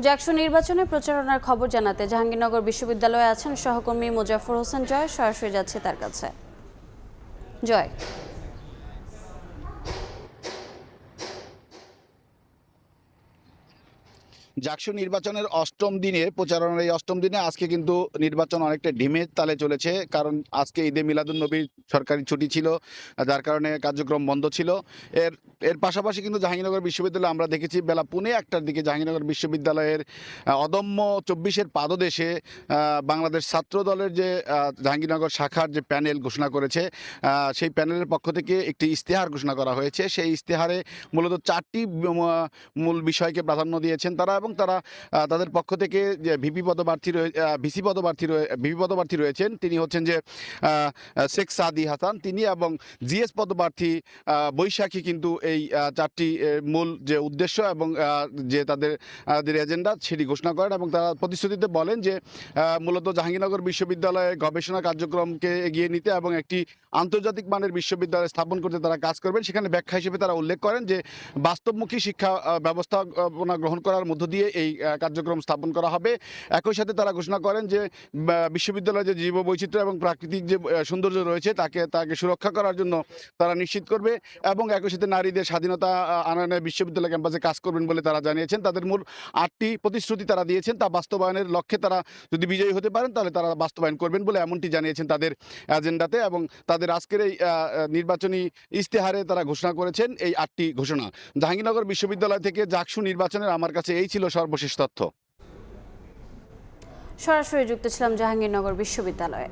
জাকসু নির্বাচনে প্রচারণার খবর জানাতে জাহাঙ্গীরনগর বিশ্ববিদ্যালয়ে আছেন সহকর্মী মোজাফফর হোসেন জয়। সরাসরি যাচ্ছে তার কাছে। জয়, জাকসু নির্বাচনের অষ্টম দিনে প্রচারণার এই অষ্টম দিনে আজকে কিন্তু নির্বাচন অনেকটা ঢিমের তালে চলেছে, কারণ আজকে ঈদে মিলাদুন্নবীর সরকারি ছুটি ছিল, যার কারণে কার্যক্রম বন্ধ ছিল। এর এর পাশাপাশি কিন্তু জাহাঙ্গীরনগর বিশ্ববিদ্যালয়ে আমরা দেখেছি বেলা 1:45টার দিকে জাহাঙ্গীরনগর বিশ্ববিদ্যালয়ের অদম্য 24-এর পাদদেশে বাংলাদেশ ছাত্র দলের যে জাহাঙ্গীরনগর শাখার যে প্যানেল ঘোষণা করেছে, সেই প্যানেলের পক্ষ থেকে একটি ইশতেহার ঘোষণা করা হয়েছে। সেই ইশতেহারে মূলত 4টি মূল বিষয়কে প্রাধান্য দিয়েছেন তারা, এবং তারা তাদের পক্ষ থেকে যে ভিপি পদপ্রার্থী রয়েছেন, তিনি হচ্ছেন যে শেখ সাদি হাসান, তিনি এবং জিএস পদপ্রার্থী বৈশাখী কিন্তু এই 4টি মূল যে উদ্দেশ্য এবং যে তাদের এজেন্ডা সেটি ঘোষণা করেন, এবং তারা প্রতিশ্রুতিতে বলেন যে মূলত জাহাঙ্গীরনগর বিশ্ববিদ্যালয়ের গবেষণা কার্যক্রমকে এগিয়ে নিতে এবং একটি আন্তর্জাতিক মানের বিশ্ববিদ্যালয় স্থাপন করতে তারা কাজ করবেন। সেখানে ব্যাখ্যা হিসেবে তারা উল্লেখ করেন যে বাস্তবমুখী শিক্ষা ব্যবস্থাপনা গ্রহণ করার মধ্য দিয়ে এই কার্যক্রম স্থাপন করা হবে। একই সাথে তারা ঘোষণা করেন যে বিশ্ববিদ্যালয়ে যে জীববৈচিত্র্য এবং প্রাকৃতিক যে সৌন্দর্য রয়েছে তাকে সুরক্ষা করার জন্য তারা নিশ্চিত করবে, এবং একই সাথে নারীদের স্বাধীনতা আনয়নে বিশ্ববিদ্যালয় ক্যাম্পাসে কাজ করবেন বলে তারা জানিয়েছেন। তাদের মূল 8টি প্রতিশ্রুতি তারা দিয়েছেন, তা বাস্তবায়নের লক্ষ্যে তারা যদি বিজয়ী হতে পারেন তাহলে তারা বাস্তবায়ন করবেন বলে এমনটি জানিয়েছেন তাদের এজেন্ডাতে, এবং তাদের আজকের এই নির্বাচনী ইশতেহারে তারা ঘোষণা করেছেন এই 8টি ঘোষণা। জাহাঙ্গীরনগর বিশ্ববিদ্যালয় থেকে জাকসু নির্বাচনের আমার কাছে এই ছিল সর্বশেষ তথ্য। সরাসরি যুক্ত ছিলাম জাহাঙ্গীরনগর বিশ্ববিদ্যালয়ে।